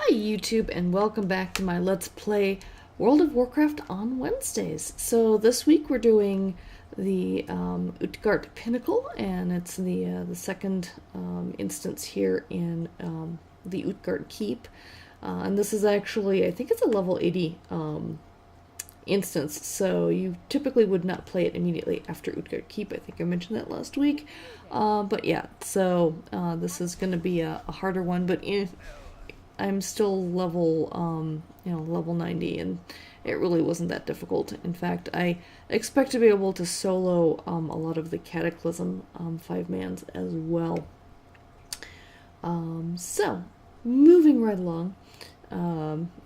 Hi YouTube and welcome back to my Let's Play World of Warcraft on Wednesdays. So this week we're doing the Utgarde Pinnacle, and it's the second instance here in the Utgarde Keep. And this is actually, I think it's a level 80 instance, so you typically would not play it immediately after Utgarde Keep. I think I mentioned that last week. But yeah, so this is going to be a harder one, but I'm still level, level 90, and it really wasn't that difficult. In fact, I expect to be able to solo a lot of the Cataclysm 5-mans as well. So, moving right along.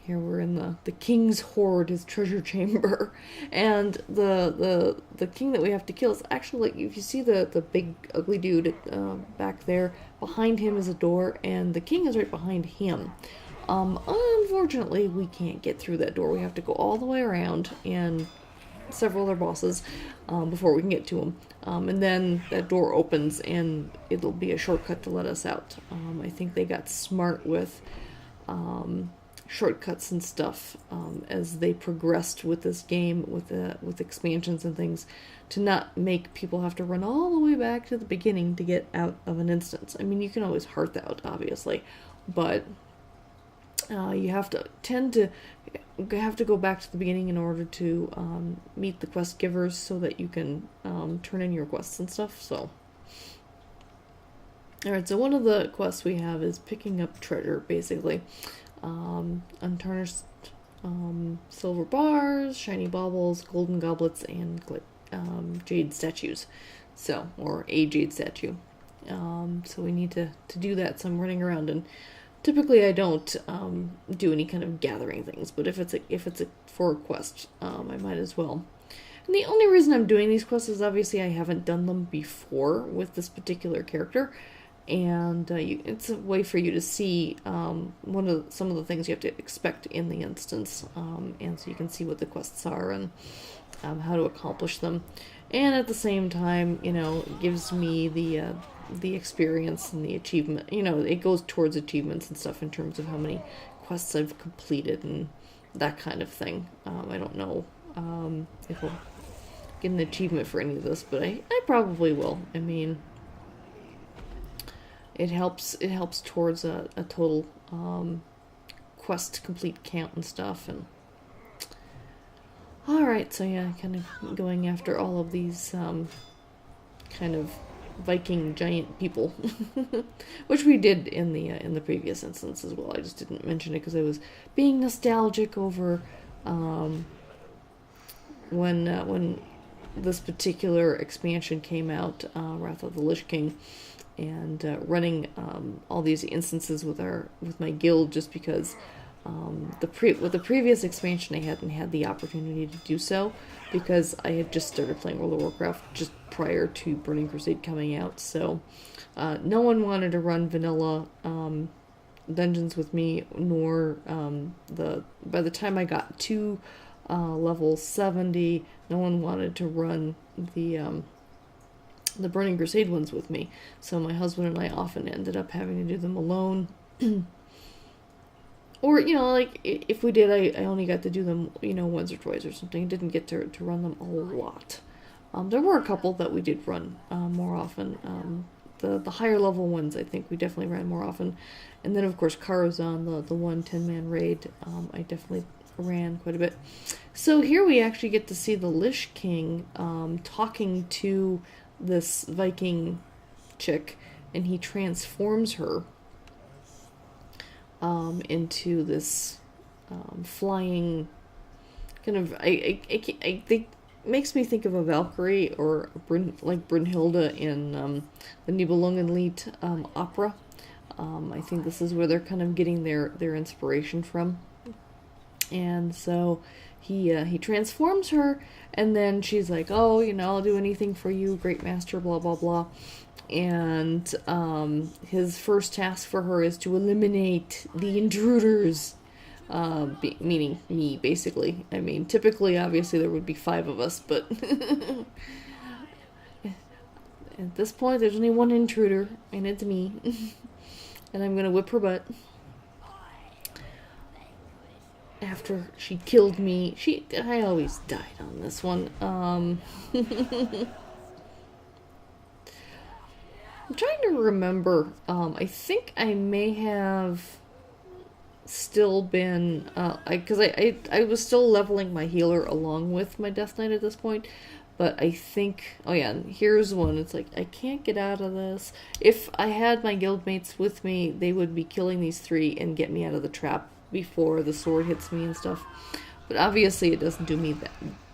Here we're in the king's hoard, his treasure chamber, and the king that we have to kill is actually, like, if you see the big ugly dude back there, behind him is a door, and the king is right behind him. Unfortunately, we can't get through that door. We have to go all the way around and several other bosses before we can get to him. And then that door opens, and it'll be a shortcut to let us out. I think they got smart with shortcuts and stuff as they progressed with this game, with expansions and things, to not make people have to run all the way back to the beginning to get out of an instance. I mean, you can always heart that out, obviously, but you have to go back to the beginning in order to meet the quest givers, so that you can turn in your quests and stuff. So, alright, so one of the quests we have is picking up treasure, basically. Untarnished silver bars, shiny baubles, golden goblets, and jade statues. So, or a jade statue. So we need to do that, so I'm running around, and typically I don't do any kind of gathering things, but if it's for a quest, I might as well. And the only reason I'm doing these quests is obviously I haven't done them before with this particular character, and it's a way for you to see some of the things you have to expect in the instance, and so you can see what the quests are and how to accomplish them. And at the same time, it gives me the experience and the achievement. It goes towards achievements and stuff in terms of how many quests I've completed and that kind of thing. I don't know if I'll get an achievement for any of this, but I probably will. I mean, it helps towards a total quest complete count and stuff. And alright, so yeah, kind of going after all of these kind of Viking giant people, which we did in the previous instance as well. I just didn't mention it because I was being nostalgic over when this particular expansion came out, Wrath of the Lich King, and running all these instances with my guild, just because with the previous expansion I hadn't had the opportunity to do so, because I had just started playing World of Warcraft just prior to Burning Crusade coming out. So no one wanted to run vanilla dungeons with me, nor by the time I got to level 70, no one wanted to run the Burning Crusade ones with me. So my husband and I often ended up having to do them alone. Or, like, if we did, I only got to do them, once or twice or something. Didn't get to run them a lot. There were a couple that we did run more often. The higher level ones, I think we definitely ran more often. And then, of course, Karazhan, the 10-man raid, I definitely ran quite a bit. So here we actually get to see the Lich King talking to this Viking chick, and he transforms her into this flying kind of, I think, makes me think of a Valkyrie, or like Brunhilde in the Nibelungenlied opera. I think this is where they're kind of getting their inspiration from. And so he transforms her, and then she's like, oh, I'll do anything for you, great master, blah blah blah. And his first task for her is to eliminate the intruders, meaning me, basically. I mean, typically, obviously, there would be 5 of us, but at this point, there's only one intruder, and it's me. And I'm gonna whip her butt. after she killed me. I always died on this one. I'm trying to remember. I think I may have still been, because I was still leveling my healer along with my Death Knight at this point, but I think, oh yeah, and here's one. It's like, I can't get out of this. If I had my guildmates with me, they would be killing these three and get me out of the trap before the sword hits me and stuff. But obviously it doesn't do me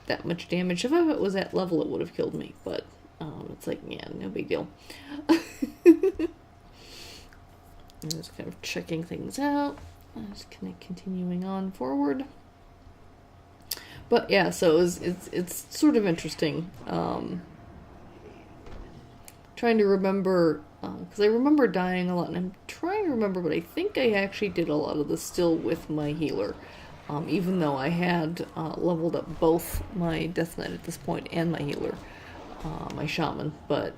that much damage. If I was at level, it would have killed me, but it's like, yeah, no big deal. I'm just kind of checking things out. I'm just kind of continuing on forward. But yeah, so it's sort of interesting. Trying to remember, because I remember dying a lot, and I'm trying to remember, but I think I actually did a lot of this still with my healer. Even though I had leveled up both my Death Knight at this point and my healer, my shaman. But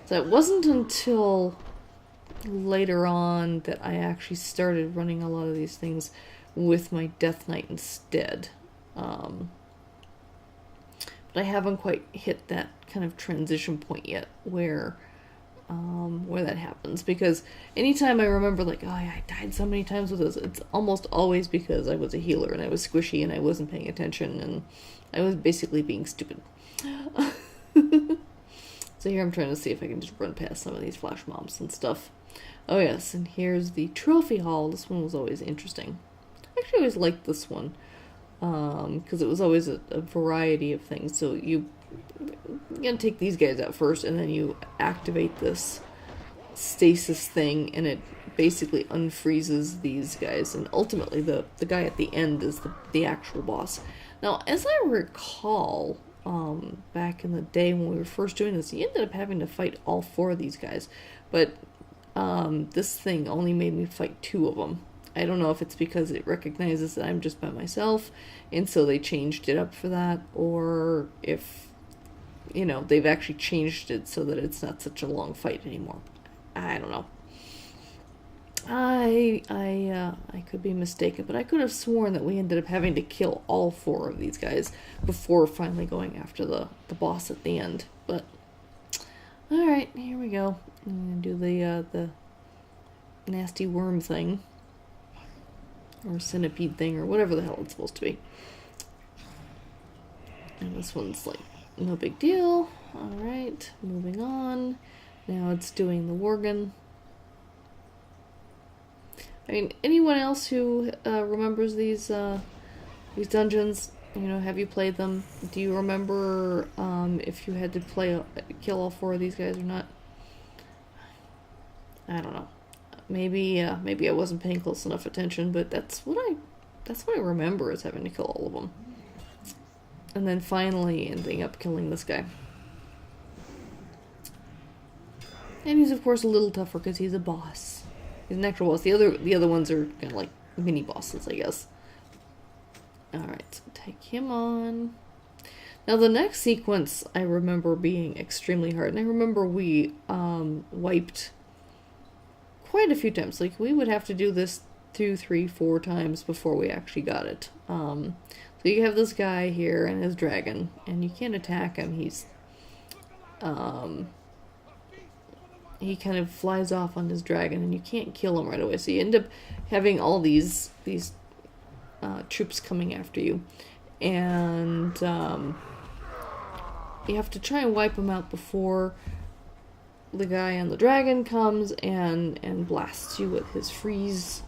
so it wasn't until later on that I actually started running a lot of these things with my Death Knight instead. But I haven't quite hit that kind of transition point yet where that happens, because anytime I remember like, oh yeah, I died so many times with this, it's almost always because I was a healer and I was squishy and I wasn't paying attention and I was basically being stupid. So here I'm trying to see if I can just run past some of these flash mobs and stuff. Oh yes, and here's the trophy hall. This one was always interesting. I actually always liked this one, because it was always a variety of things. So you're gonna take these guys out first, and then you activate this stasis thing, and it basically unfreezes these guys. And ultimately, the guy at the end is the actual boss. Now, as I recall, back in the day when we were first doing this, you ended up having to fight all 4 of these guys, but this thing only made me fight 2 of them. I don't know if it's because it recognizes that I'm just by myself, and so they changed it up for that, or if, you know, they've actually changed it so that it's not such a long fight anymore. I don't know. I could be mistaken, but I could have sworn that we ended up having to kill all 4 of these guys before finally going after the boss at the end. But alright, here we go. I'm gonna do the nasty worm thing, or centipede thing, or whatever the hell it's supposed to be. And this one's like no big deal. Alright, moving on. Now it's doing the Worgen. I mean, anyone else who remembers these dungeons, you know, have you played them? Do you remember if you had to kill all 4 of these guys or not? I don't know. Maybe I wasn't paying close enough attention, but that's what I remember, is having to kill all of them, and then finally ending up killing this guy. And he's of course a little tougher because he's a boss. He's an actual boss. The other ones are kind of like mini bosses, I guess. Alright, so take him on. Now the next sequence I remember being extremely hard, and I remember we wiped quite a few times. Like, we would have to do this 2, 3, 4 times before we actually got it. So you have this guy here and his dragon, and you can't attack him. He's he kind of flies off on his dragon, and you can't kill him right away. So you end up having all these troops coming after you, and you have to try and wipe them out before the guy on the dragon comes and blasts you with his freeze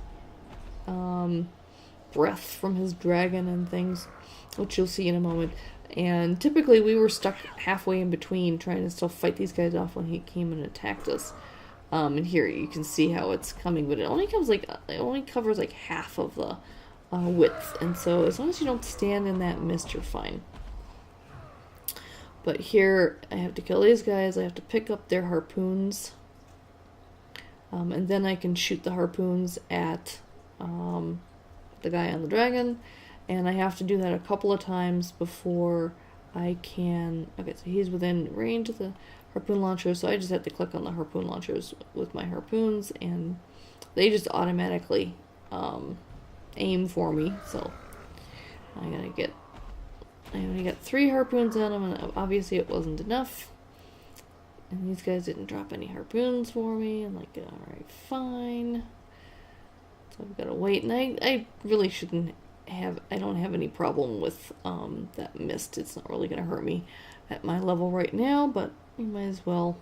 breath from his dragon and things, which you'll see in a moment. And typically we were stuck halfway in between trying to still fight these guys off when he came and attacked us. And here you can see how it's coming, but it only covers like half of the width, and so as long as you don't stand in that mist, you're fine. But here I have to kill these guys. I have to pick up their harpoons, and then I can shoot the harpoons at the guy on the dragon, and I have to do that a couple of times before I can... Okay, so he's within range of the harpoon launcher, so I just have to click on the harpoon launchers with my harpoons, and they just automatically aim for me, so I only got 3 harpoons on him, and obviously it wasn't enough. And these guys didn't drop any harpoons for me. I'm like, alright, fine. So I've got to wait. And I really shouldn't have, I don't have any problem with that mist. It's not really going to hurt me at my level right now, but you might as well.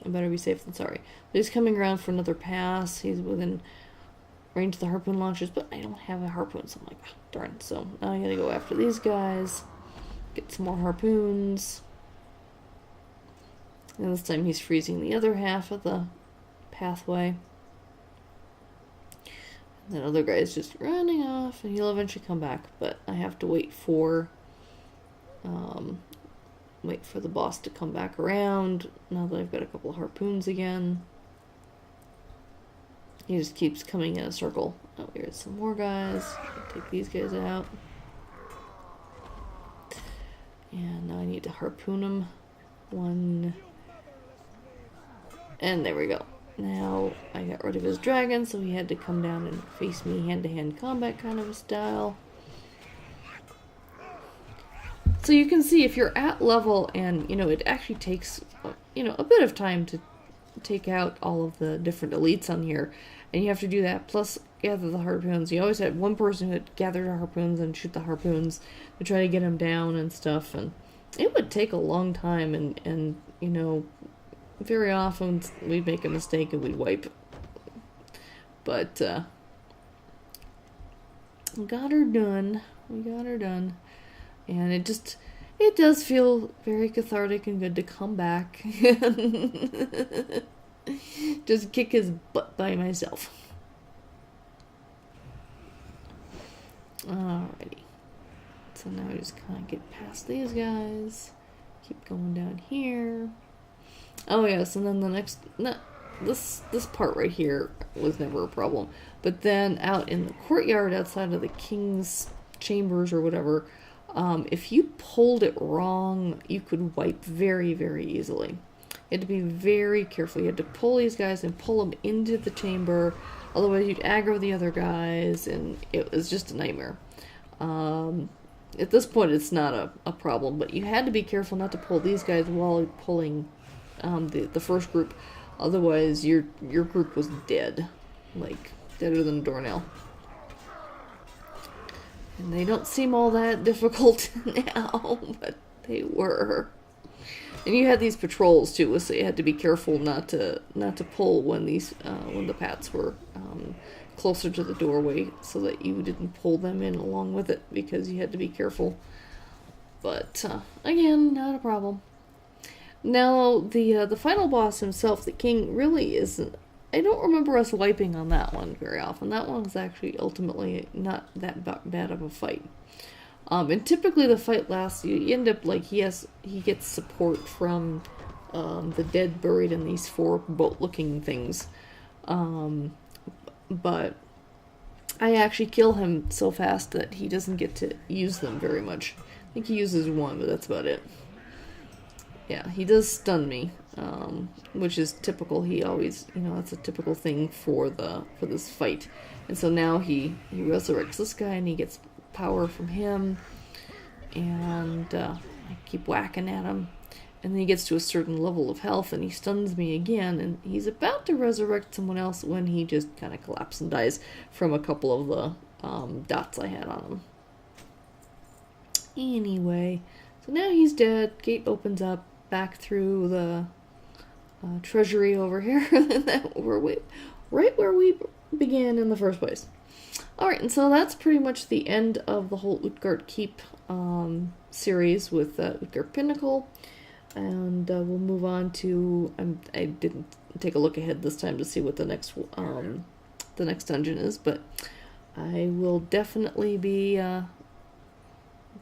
I better be safe than sorry. But he's coming around for another pass. He's within range of the harpoon launchers, but I don't have a harpoon, so I'm like, oh, darn. So now I gotta go after these guys, get some more harpoons. And this time he's freezing the other half of the pathway. And that other guy's just running off, and he'll eventually come back, but I have to wait for the boss to come back around now that I've got a couple of harpoons again. He just keeps coming in a circle. Oh, here's some more guys. Take these guys out. And now I need to harpoon him. 1. And there we go. Now I got rid of his dragon, so he had to come down and face me hand-to-hand combat kind of a style. So you can see if you're at level and, it actually takes, a bit of time to take out all of the different elites on here. And you have to do that, plus gather the harpoons. You always had one person who would gather the harpoons and shoot the harpoons to try to get them down and stuff. And it would take a long time, and very often we'd make a mistake and we'd wipe. But we got her done. And it does feel very cathartic and good to come back and just kick his butt by myself. Alrighty. So now I just kind of get past these guys. Keep going down here. Oh yes, and then the next... This part right here was never a problem. But then out in the courtyard outside of the king's chambers or whatever... if you pulled it wrong, you could wipe very, very easily. You had to be very careful. You had to pull these guys and pull them into the chamber. Otherwise, you'd aggro the other guys, and it was just a nightmare. At this point, it's not a problem, but you had to be careful not to pull these guys while pulling the first group. Otherwise, your group was dead. Like, deader than a doornail. And they don't seem all that difficult now, but they were. And you had these patrols too, so you had to be careful not to pull when the pats were closer to the doorway, so that you didn't pull them in along with it, because you had to be careful. But again, not a problem. Now the final boss himself, the king, really isn't. I don't remember us wiping on that one very often. That one was actually ultimately not that bad of a fight. And typically the fight lasts, you end up like he gets support from the dead buried in these 4 boat-looking things. But I actually kill him so fast that he doesn't get to use them very much. I think he uses 1, but that's about it. Yeah, he does stun me, which is typical. He always, that's a typical thing for this fight. And so now he resurrects this guy, and he gets power from him, and I keep whacking at him, and then he gets to a certain level of health, and he stuns me again, and he's about to resurrect someone else when he just kind of collapses and dies from a couple of the dots I had on him. Anyway, so now he's dead. Gate opens up back through the treasury over here, right where we began in the first place. Alright, and so that's pretty much the end of the whole Utgarde Keep series with Utgarde Pinnacle, and we'll move on to, I didn't take a look ahead this time to see what the next dungeon is, but I will definitely be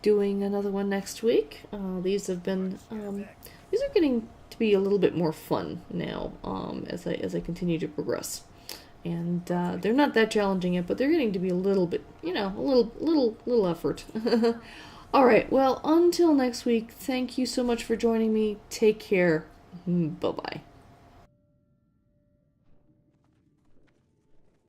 doing another one next week. These are getting to be a little bit more fun now, as I continue to progress. And they're not that challenging yet, but they're getting to be a little bit, a little effort. Alright, well, until next week, thank you so much for joining me. Take care. Bye-bye.